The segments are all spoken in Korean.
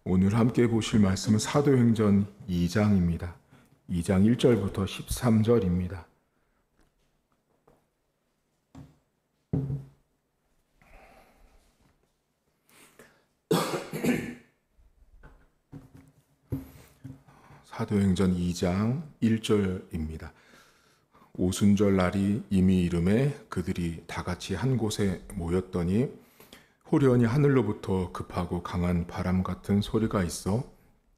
오늘 함께 보실 말씀은 사도행전 2장입니다. 2장 1절부터 13절입니다. 사도행전 2장 1절입니다. 오순절 날이 이미 이름에 그들이 다 같이 한 곳에 모였더니 호련히 하늘로부터 급하고 강한 바람 같은 소리가 있어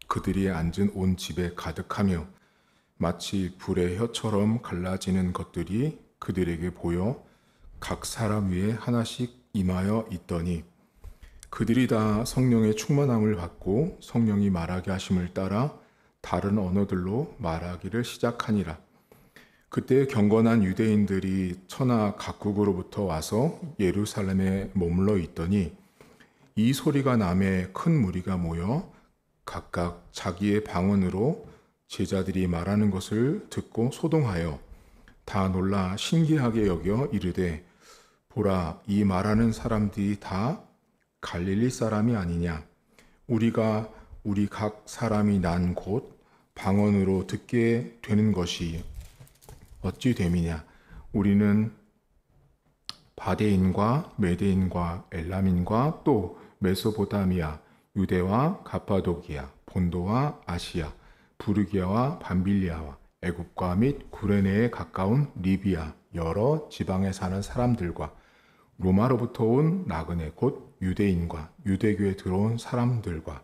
그들이 앉은 온 집에 가득하며 마치 불의 혀처럼 갈라지는 것들이 그들에게 보여 각 사람 위에 하나씩 임하여 있더니 그들이 다 성령의 충만함을 받고 성령이 말하게 하심을 따라 다른 언어들로 말하기를 시작하니라. 그때 경건한 유대인들이 천하 각국으로부터 와서 예루살렘에 머물러 있더니 이 소리가 남에 큰 무리가 모여 각각 자기의 방언으로 제자들이 말하는 것을 듣고 소동하여 다 놀라 신기하게 여겨 이르되 보라, 이 말하는 사람들이 다 갈릴리 사람이 아니냐. 우리가 우리 각 사람이 난 곳 방언으로 듣게 되는 것이 어찌 됨이냐. 우리는 바데인과 메데인과 엘람인과 또 메소포타미아, 유대와 갑바도기아, 본도와 아시아, 부르기아와 밤빌리아와 애굽과 및 구레네에 가까운 리비아 여러 지방에 사는 사람들과 로마로부터 온 나그네 곧 유대인과 유대교에 들어온 사람들과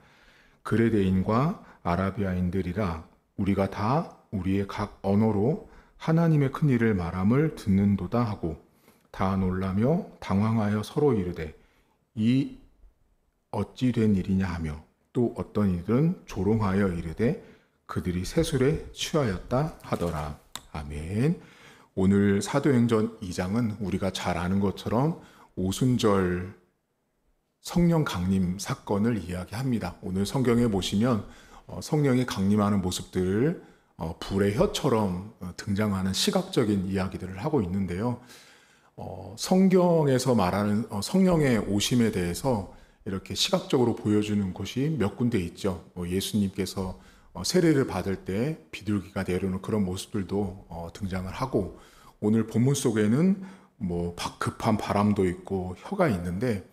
그레데인과 아라비아인들이라 우리가 다 우리의 각 언어로 하나님의 큰 일을 말함을 듣는도다 하고 다 놀라며 당황하여 서로 이르되 이 어찌 된 일이냐 하며 또 어떤 이들은 조롱하여 이르되 그들이 세술에 취하였다 하더라. 아멘. 오늘 사도행전 2장은 우리가 잘 아는 것처럼 오순절 성령 강림 사건을 이야기합니다. 오늘 성경에 보시면 성령이 강림하는 모습들을 불의 혀처럼 등장하는 시각적인 이야기들을 하고 있는데요. 성경에서 말하는 성령의 오심에 대해서 이렇게 시각적으로 보여주는 곳이 몇 군데 있죠. 예수님께서 세례를 받을 때 비둘기가 내려오는 그런 모습들도 등장을 하고 오늘 본문 속에는 급한 바람도 있고 혀가 있는데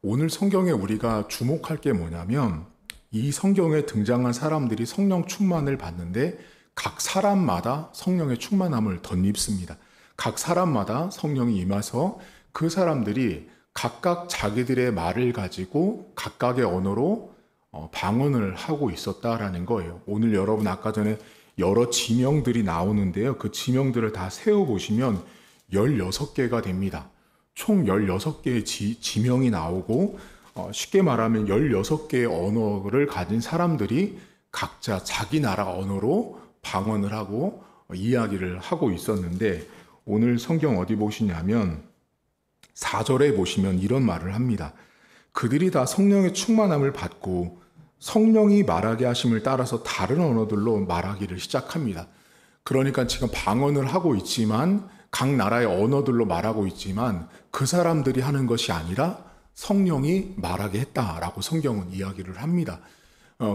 오늘 성경에 우리가 주목할 게 뭐냐면 이 성경에 등장한 사람들이 성령 충만을 받는데 각 사람마다 성령의 충만함을 덧입습니다. 각 사람마다 성령이 임해서 그 사람들이 각각 자기들의 말을 가지고 각각의 언어로 방언을 하고 있었다라는 거예요. 오늘 여러분 아까 전에 여러 지명들이 나오는데요. 그 지명들을 다 세어보시면 16개가 됩니다. 총 16개의 지명이 나오고 쉽게 말하면 16개의 언어를 가진 사람들이 각자 자기 나라 언어로 방언을 하고 이야기를 하고 있었는데 오늘 성경 어디 보시냐면 4절에 보시면 이런 말을 합니다. 그들이 다 성령의 충만함을 받고 성령이 말하게 하심을 따라서 다른 언어들로 말하기를 시작합니다. 그러니까 지금 방언을 하고 있지만 각 나라의 언어들로 말하고 있지만 그 사람들이 하는 것이 아니라 성령이 말하게 했다라고 성경은 이야기를 합니다.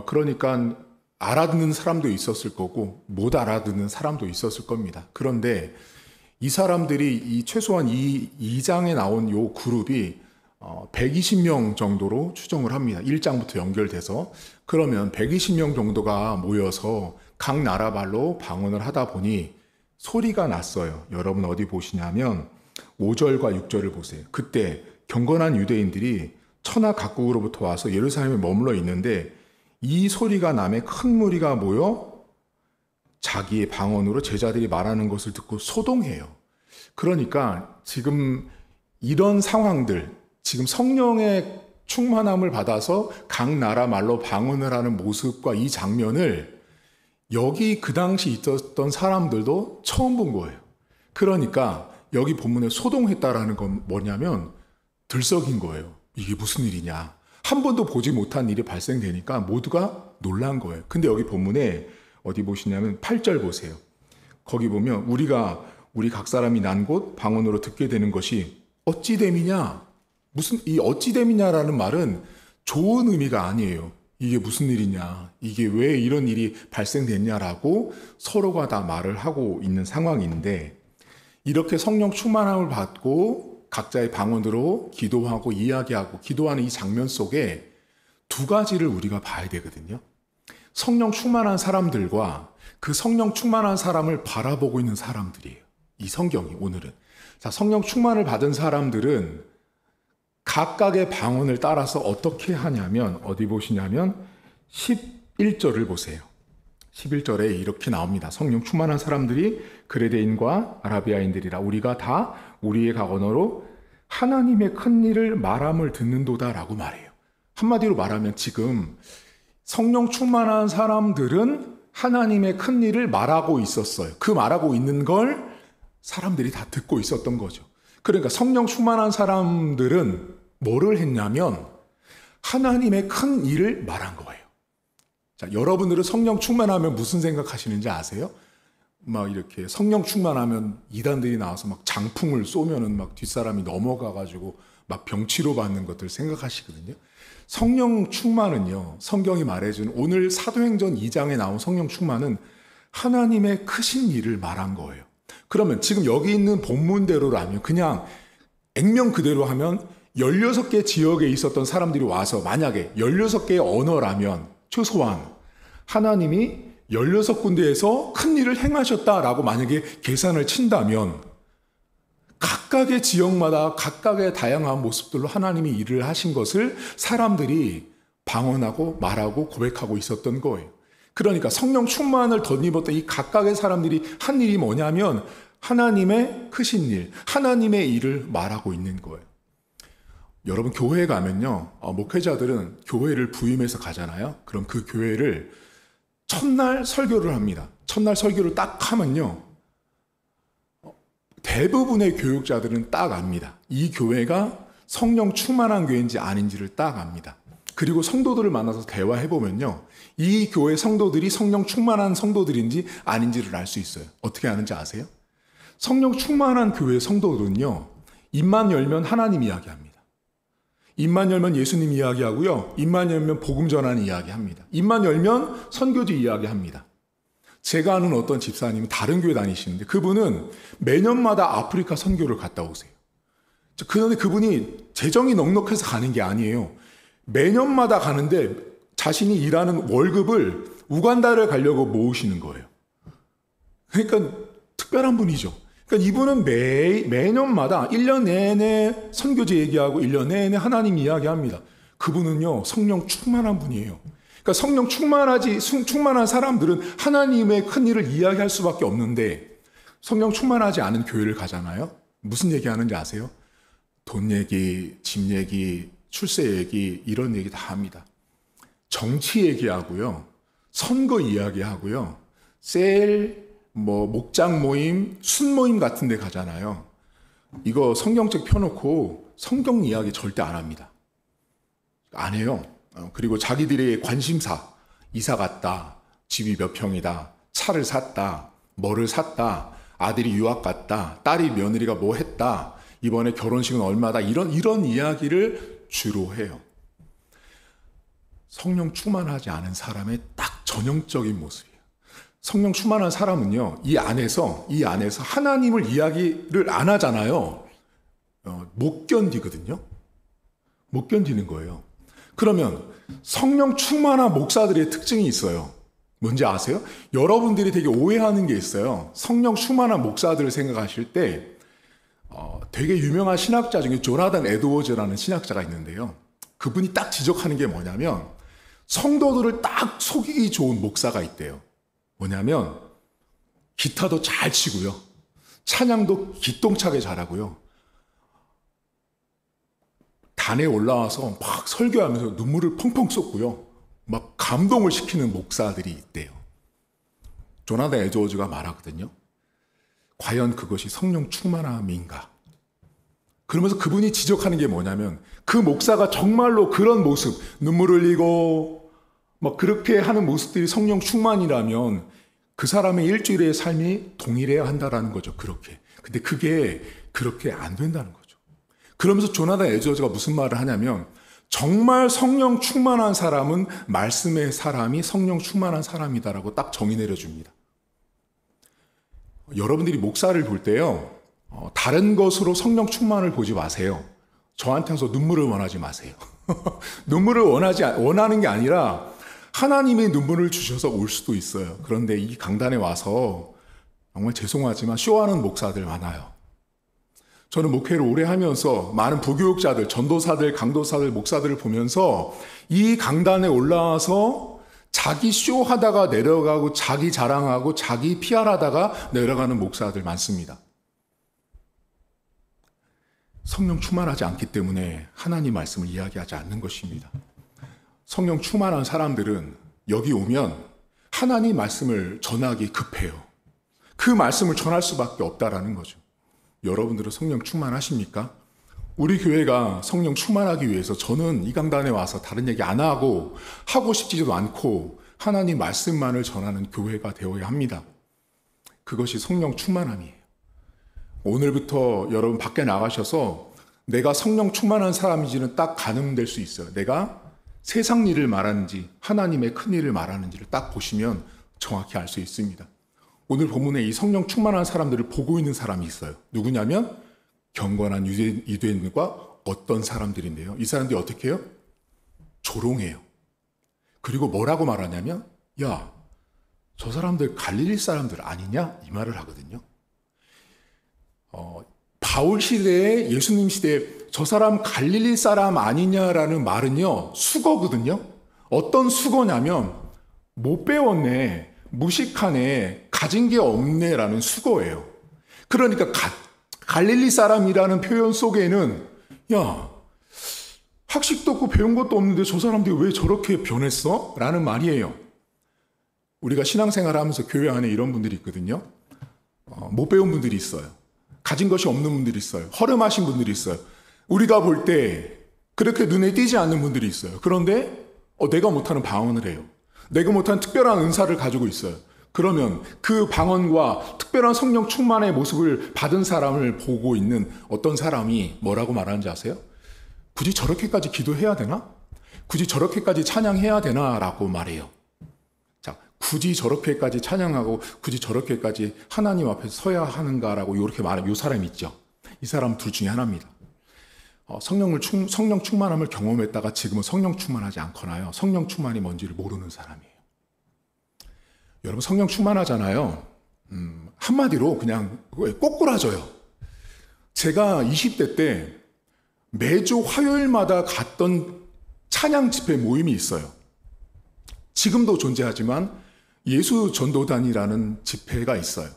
그러니까 알아듣는 사람도 있었을 거고 못 알아듣는 사람도 있었을 겁니다. 그런데 이 사람들이 최소한 이 2장에 나온 요 그룹이 120명 정도로 추정을 합니다. 1장부터 연결돼서. 그러면 120명 정도가 모여서 각 나라 말로 방언을 하다 보니 소리가 났어요. 여러분 어디 보시냐면 5절과 6절을 보세요. 그때 경건한 유대인들이 천하 각국으로부터 와서 예루살렘에 머물러 있는데 이 소리가 남에 큰 무리가 모여 자기의 방언으로 제자들이 말하는 것을 듣고 소동해요. 그러니까 지금 이런 상황들, 지금 성령의 충만함을 받아서 각 나라 말로 방언을 하는 모습과 이 장면을 여기 그 당시 있었던 사람들도 처음 본 거예요. 그러니까 여기 본문에 소동했다라는 건 뭐냐면 들썩인 거예요. 이게 무슨 일이냐. 한 번도 보지 못한 일이 발생되니까 모두가 놀란 거예요. 근데 여기 본문에 어디 보시냐면 8절 보세요. 거기 보면 우리 각 사람이 난 곳 방언으로 듣게 되는 것이 어찌 됨이냐. 무슨 이 어찌 됨이냐라는 말은 좋은 의미가 아니에요. 이게 무슨 일이냐, 이게 왜 이런 일이 발생됐냐라고 서로가 다 말을 하고 있는 상황인데, 이렇게 성령 충만함을 받고 각자의 방언으로 기도하고 이야기하고 기도하는 이 장면 속에 두 가지를 우리가 봐야 되거든요. 성령 충만한 사람들과 그 성령 충만한 사람을 바라보고 있는 사람들이에요. 이 성경이 오늘은. 자, 성령 충만을 받은 사람들은 각각의 방언을 따라서 어떻게 하냐면, 어디 보시냐면 11절을 보세요. 11절에 이렇게 나옵니다. 성령 충만한 사람들이 그레데인과 아라비아인들이라 우리가 다 우리의 각언어로 하나님의 큰 일을 말함을 듣는도다라고 말해요. 한마디로 말하면 지금 성령 충만한 사람들은 하나님의 큰 일을 말하고 있었어요. 그 말하고 있는 걸 사람들이 다 듣고 있었던 거죠. 그러니까 성령 충만한 사람들은 뭐를 했냐면 하나님의 큰 일을 말한 거예요. 자, 여러분들은 성령 충만하면 무슨 생각하시는지 아세요? 막 이렇게 성령 충만하면 이단들이 나와서 막 장풍을 쏘면은 막 뒷사람이 넘어가가지고 막 병치료 받는 것들 생각하시거든요. 성령 충만은요, 성경이 말해준 오늘 사도행전 2장에 나온 성령 충만은 하나님의 크신 일을 말한 거예요. 그러면 지금 여기 있는 본문대로라면 그냥 액면 그대로 하면 16개 지역에 있었던 사람들이 와서 만약에 16개의 언어라면 최소한 하나님이 16군데에서 큰 일을 행하셨다라고 만약에 계산을 친다면 각각의 지역마다 각각의 다양한 모습들로 하나님이 일을 하신 것을 사람들이 방언하고 말하고 고백하고 있었던 거예요. 그러니까 성령 충만을 덧입었던 이 각각의 사람들이 한 일이 뭐냐면 하나님의 크신 일, 하나님의 일을 말하고 있는 거예요. 여러분 교회에 가면요, 목회자들은 교회를 부임해서 가잖아요. 그럼 그 교회를 첫날 설교를 합니다. 첫날 설교를 딱 하면요, 대부분의 교육자들은 딱 압니다. 이 교회가 성령 충만한 교회인지 아닌지를 딱 압니다. 그리고 성도들을 만나서 대화해보면요, 이 교회 성도들이 성령 충만한 성도들인지 아닌지를 알 수 있어요. 어떻게 아는지 아세요? 성령 충만한 교회 성도들은요, 입만 열면 하나님 이야기합니다. 입만 열면 예수님 이야기하고요, 입만 열면 복음 전하는 이야기합니다. 입만 열면 선교지 이야기합니다. 제가 아는 어떤 집사님은 다른 교회 다니시는데 그분은 매년마다 아프리카 선교를 갔다 오세요. 그런데 그분이 재정이 넉넉해서 가는 게 아니에요. 매년마다 가는데 자신이 일하는 월급을 우간다를 가려고 모으시는 거예요. 그러니까 특별한 분이죠. 그러니까 이분은 매년마다 1년 내내 선교지 얘기하고 1년 내내 하나님 이야기합니다. 그분은요, 성령 충만한 분이에요. 그러니까 성령 충만한 사람들은 하나님의 큰 일을 이야기할 수밖에 없는데 성령 충만하지 않은 교회를 가잖아요. 무슨 얘기 하는지 아세요? 돈 얘기, 집 얘기, 출세 얘기, 이런 얘기 다 합니다. 정치 얘기하고요, 선거 이야기하고요, 목장 모임, 순모임 같은 데 가잖아요. 이거 성경책 펴놓고 성경 이야기 절대 안 합니다. 안 해요. 그리고 자기들의 관심사, 이사 갔다, 집이 몇 평이다, 차를 샀다, 뭐를 샀다, 아들이 유학 갔다, 딸이 며느리가 뭐 했다, 이번에 결혼식은 얼마다, 이런 이야기를 주로 해요. 성령 충만하지 않은 사람의 딱 전형적인 모습이에요. 성령 충만한 사람은요, 이 안에서 하나님을 이야기를 안 하잖아요. 못 견디거든요. 못 견디는 거예요. 그러면 성령 충만한 목사들의 특징이 있어요. 뭔지 아세요? 여러분들이 되게 오해하는 게 있어요. 성령 충만한 목사들을 생각하실 때 되게 유명한 신학자 중에 조나단 에드워즈라는 신학자가 있는데요. 그분이 딱 지적하는 게 뭐냐면 성도들을 딱 속이기 좋은 목사가 있대요. 뭐냐면 기타도 잘 치고요, 찬양도 기똥차게 잘하고요, 단에 올라와서 막 설교하면서 눈물을 펑펑 쏟고요, 막 감동을 시키는 목사들이 있대요. 조나단 에드워즈가 말하거든요. 과연 그것이 성령 충만함인가? 그러면서 그분이 지적하는 게 뭐냐면 그 목사가 정말로 그런 모습, 눈물 흘리고 막 그렇게 하는 모습들이 성령 충만이라면 그 사람의 일주일의 삶이 동일해야 한다라는 거죠. 그렇게. 근데 그게 그렇게 안 된다는 거죠. 그러면서 조나단 에드워즈가 무슨 말을 하냐면 정말 성령 충만한 사람은 말씀의 사람이 성령 충만한 사람이다라고 딱 정의 내려줍니다. 여러분들이 목사를 볼 때요, 다른 것으로 성령 충만을 보지 마세요. 저한테서 눈물을 원하지 마세요. 눈물을 원하는 게 아니라 하나님의 눈물을 주셔서 올 수도 있어요. 그런데 이 강단에 와서 정말 죄송하지만 쇼하는 목사들 많아요. 저는 목회를 오래 하면서 많은 부교육자들, 전도사들, 강도사들, 목사들을 보면서 이 강단에 올라와서 자기 쇼하다가 내려가고 자기 자랑하고 자기 PR하다가 내려가는 목사들 많습니다. 성령 충만하지 않기 때문에 하나님 말씀을 이야기하지 않는 것입니다. 성령 충만한 사람들은 여기 오면 하나님 말씀을 전하기 급해요. 그 말씀을 전할 수밖에 없다라는 거죠. 여러분들은 성령 충만하십니까? 우리 교회가 성령 충만하기 위해서 저는 이 강단에 와서 다른 얘기 안 하고 싶지도 않고 하나님 말씀만을 전하는 교회가 되어야 합니다. 그것이 성령 충만함이에요. 오늘부터 여러분 밖에 나가셔서 내가 성령 충만한 사람인지는 딱 가늠될 수 있어요. 내가 세상 일을 말하는지 하나님의 큰 일을 말하는지를 딱 보시면 정확히 알 수 있습니다. 오늘 본문에 이 성령 충만한 사람들을 보고 있는 사람이 있어요. 누구냐면 경건한 유대인과 어떤 사람들인데요. 이 사람들이 어떻게 해요? 조롱해요. 그리고 뭐라고 말하냐면 야, 저 사람들 갈릴리 사람들 아니냐? 이 말을 하거든요. 바울 시대에 예수님 시대에 저 사람 갈릴리 사람 아니냐라는 말은요. 수거거든요. 어떤 수거냐면 못 배웠네, 무식하네, 가진 게 없네라는 수거예요. 그러니까 갈릴리 사람이라는 표현 속에는 야, 학식도 없고 배운 것도 없는데 저 사람들이 왜 저렇게 변했어? 라는 말이에요. 우리가 신앙생활 하면서 교회 안에 이런 분들이 있거든요. 못 배운 분들이 있어요. 가진 것이 없는 분들이 있어요. 허름하신 분들이 있어요. 우리가 볼 때 그렇게 눈에 띄지 않는 분들이 있어요. 그런데 내가 못하는 방언을 해요. 내가 못하는 특별한 은사를 가지고 있어요. 그러면 그 방언과 특별한 성령 충만의 모습을 받은 사람을 보고 있는 어떤 사람이 뭐라고 말하는지 아세요? 굳이 저렇게까지 기도해야 되나? 굳이 저렇게까지 찬양해야 되나? 라고 말해요. 자, 굳이 저렇게까지 찬양하고 굳이 저렇게까지 하나님 앞에 서야 하는가라고 이렇게 말하는 이 사람이 있죠. 이 사람 둘 중에 하나입니다. 성령 충만함을 경험했다가 지금은 성령 충만하지 않거나요. 성령 충만이 뭔지를 모르는 사람이에요. 여러분 성령 충만하잖아요. 한마디로 그냥 꼬꾸라져요. 제가 20대 때 매주 화요일마다 갔던 찬양 집회 모임이 있어요. 지금도 존재하지만 예수 전도단이라는 집회가 있어요.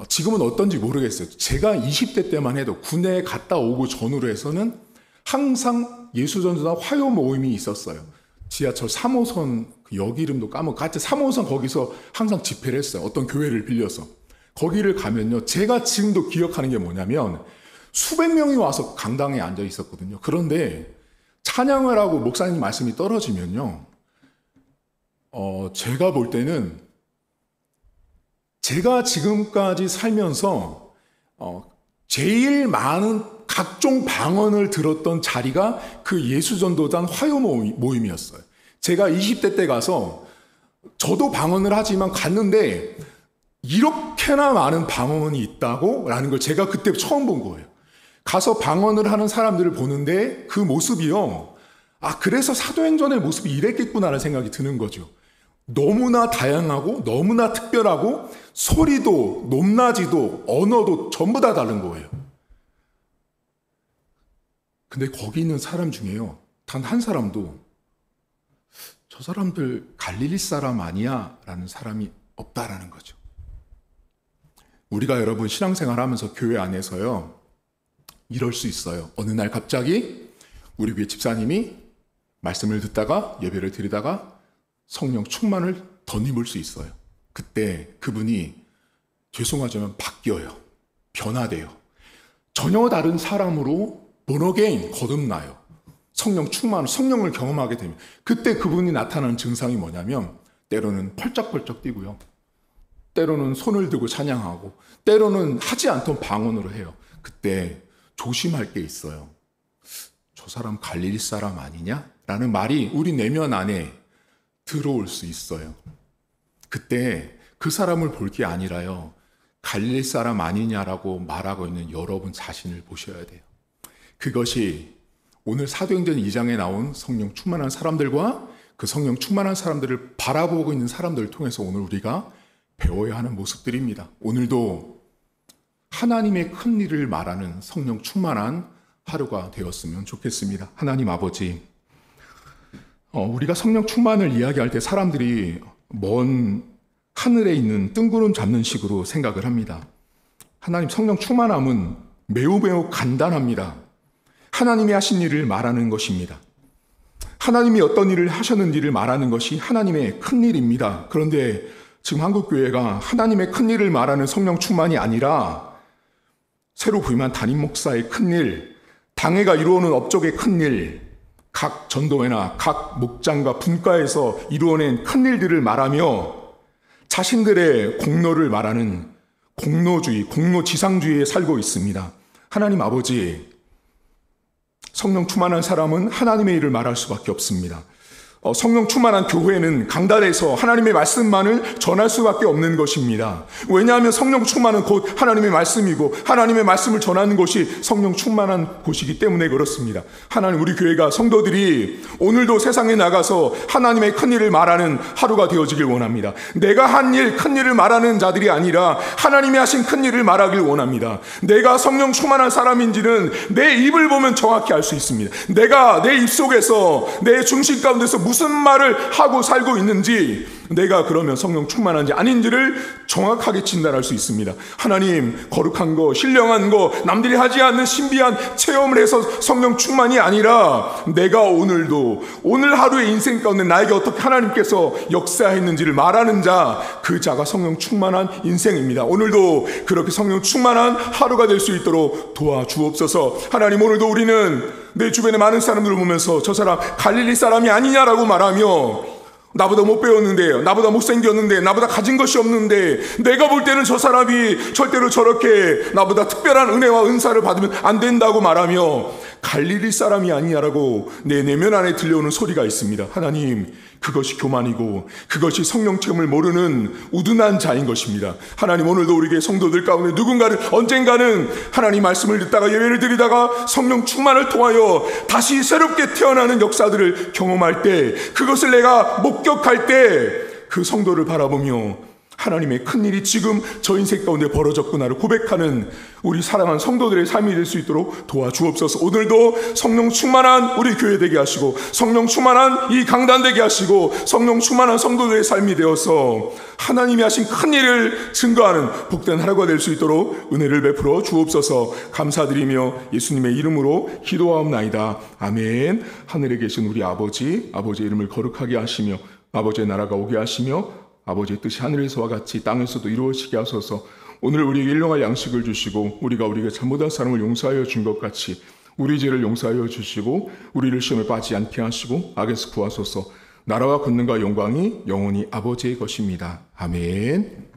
지금은 어떤지 모르겠어요. 제가 20대 때만 해도 군에 갔다 오고 전후로 해서는 항상 예수 전도단 화요 모임이 있었어요. 지하철 3호선 역 이름도 까먹고 하여튼 3호선 거기서 항상 집회를 했어요. 어떤 교회를 빌려서. 거기를 가면요. 제가 지금도 기억하는 게 뭐냐면 수백 명이 와서 강당에 앉아 있었거든요. 그런데 찬양을 하고 목사님 말씀이 떨어지면요. 제가 볼 때는 제가 지금까지 살면서 제일 많은 각종 방언을 들었던 자리가 그 예수전도단 화요 모임이었어요. 제가 20대 때 가서 저도 방언을 하지만 갔는데 이렇게나 많은 방언이 있다고? 라는 걸 제가 그때 처음 본 거예요. 가서 방언을 하는 사람들을 보는데 그 모습이요. 그래서 사도행전의 모습이 이랬겠구나라는 생각이 드는 거죠. 너무나 다양하고 너무나 특별하고 소리도 높낮이도 언어도 전부 다 다른 거예요. 근데 거기 있는 사람 중에요. 단 한 사람도 저 사람들 갈릴리 사람 아니야? 라는 사람이 없다라는 거죠. 우리가 여러분 신앙생활 하면서 교회 안에서요. 이럴 수 있어요. 어느 날 갑자기 우리 교회 집사님이 말씀을 듣다가 예배를 드리다가 성령 충만을 덧입을 수 있어요. 그때 그분이 죄송하지만 바뀌어요. 변화돼요. 전혀 다른 사람으로 본어게인 거듭나요. 성령 충만, 성령을 경험하게 되면 그때 그분이 나타나는 증상이 뭐냐면 때로는 펄쩍펄쩍 뛰고요. 때로는 손을 들고 찬양하고 때로는 하지 않던 방언으로 해요. 그때 조심할 게 있어요. 저 사람 갈릴리 사람 아니냐? 라는 말이 우리 내면 안에 들어올 수 있어요. 그때 그 사람을 볼 게 아니라요, 갈릴리 사람 아니냐라고 말하고 있는 여러분 자신을 보셔야 돼요. 그것이 오늘 사도행전 2장에 나온 성령 충만한 사람들과 그 성령 충만한 사람들을 바라보고 있는 사람들을 통해서 오늘 우리가 배워야 하는 모습들입니다. 오늘도 하나님의 큰 일을 말하는 성령 충만한 하루가 되었으면 좋겠습니다. 하나님 아버지, 우리가 성령 충만을 이야기할 때 사람들이 먼 하늘에 있는 뜬구름 잡는 식으로 생각을 합니다. 하나님, 성령 충만함은 매우 간단합니다. 하나님이 하신 일을 말하는 것입니다. 하나님이 어떤 일을 하셨는지를 말하는 것이 하나님의 큰 일입니다. 그런데 지금 한국교회가 하나님의 큰 일을 말하는 성령 충만이 아니라 새로 부임한 담임 목사의 큰 일, 당회가 이루어오는 업적의 큰 일, 각 전도회나 각 목장과 분과에서 이루어낸 큰 일들을 말하며 자신들의 공로를 말하는 공로주의, 공로지상주의에 살고 있습니다. 하나님 아버지, 성령 충만한 사람은 하나님의 일을 말할 수밖에 없습니다. 성령 충만한 교회는 강단에서 하나님의 말씀만을 전할 수밖에 없는 것입니다. 왜냐하면 성령 충만은 곧 하나님의 말씀이고 하나님의 말씀을 전하는 곳이 성령 충만한 곳이기 때문에 그렇습니다. 하나님, 우리 교회가 성도들이 오늘도 세상에 나가서 하나님의 큰 일을 말하는 하루가 되어지길 원합니다. 내가 한 일, 큰 일을 말하는 자들이 아니라 하나님이 하신 큰 일을 말하길 원합니다. 내가 성령 충만한 사람인지는 내 입을 보면 정확히 알 수 있습니다. 내가 내 입속에서, 내 중심 가운데서 무슨 말을 하고 살고 있는지, 내가 그러면 성령 충만한지 아닌지를 정확하게 진단할 수 있습니다. 하나님, 거룩한 거, 신령한 거, 남들이 하지 않는 신비한 체험을 해서 성령 충만이 아니라 내가 오늘도, 오늘 하루의 인생 가운데 나에게 어떻게 하나님께서 역사했는지를 말하는 자, 그 자가 성령 충만한 인생입니다. 오늘도 그렇게 성령 충만한 하루가 될 수 있도록 도와주옵소서. 하나님, 오늘도 우리는 내 주변에 많은 사람들을 보면서 저 사람 갈릴리 사람이 아니냐라고 말하며, 나보다 못 배웠는데, 나보다 못생겼는데, 나보다 가진 것이 없는데, 내가 볼 때는 저 사람이 절대로 저렇게 나보다 특별한 은혜와 은사를 받으면 안 된다고 말하며 갈릴리 사람이 아니냐라고 내 내면 안에 들려오는 소리가 있습니다. 하나님, 그것이 교만이고 그것이 성령 체험을 모르는 우둔한 자인 것입니다. 하나님, 오늘도 우리에게 성도들 가운데 누군가는 언젠가는 하나님 말씀을 듣다가 예배를 드리다가 성령 충만을 통하여 다시 새롭게 태어나는 역사들을 경험할 때, 그것을 내가 목격할 때 그 성도를 바라보며 하나님의 큰일이 지금 저 인생 가운데 벌어졌구나를 고백하는 우리 사랑하는 성도들의 삶이 될 수 있도록 도와주옵소서. 오늘도 성령 충만한 우리 교회 되게 하시고, 성령 충만한 이 강단 되게 하시고, 성령 충만한 성도들의 삶이 되어서 하나님이 하신 큰일을 증거하는 복된 하루가 될 수 있도록 은혜를 베풀어 주옵소서. 감사드리며 예수님의 이름으로 기도하옵나이다. 아멘. 하늘에 계신 우리 아버지, 아버지의 이름을 거룩하게 하시며 아버지의 나라가 오게 하시며 아버지의 뜻이 하늘에서와 같이 땅에서도 이루어지게 하소서. 오늘 우리에게 일용할 양식을 주시고 우리가 잘못한 사람을 용서하여 준 것 같이 우리 죄를 용서하여 주시고 우리를 시험에 빠지지 않게 하시고 악에서 구하소서. 나라와 권능과 영광이 영원히 아버지의 것입니다. 아멘.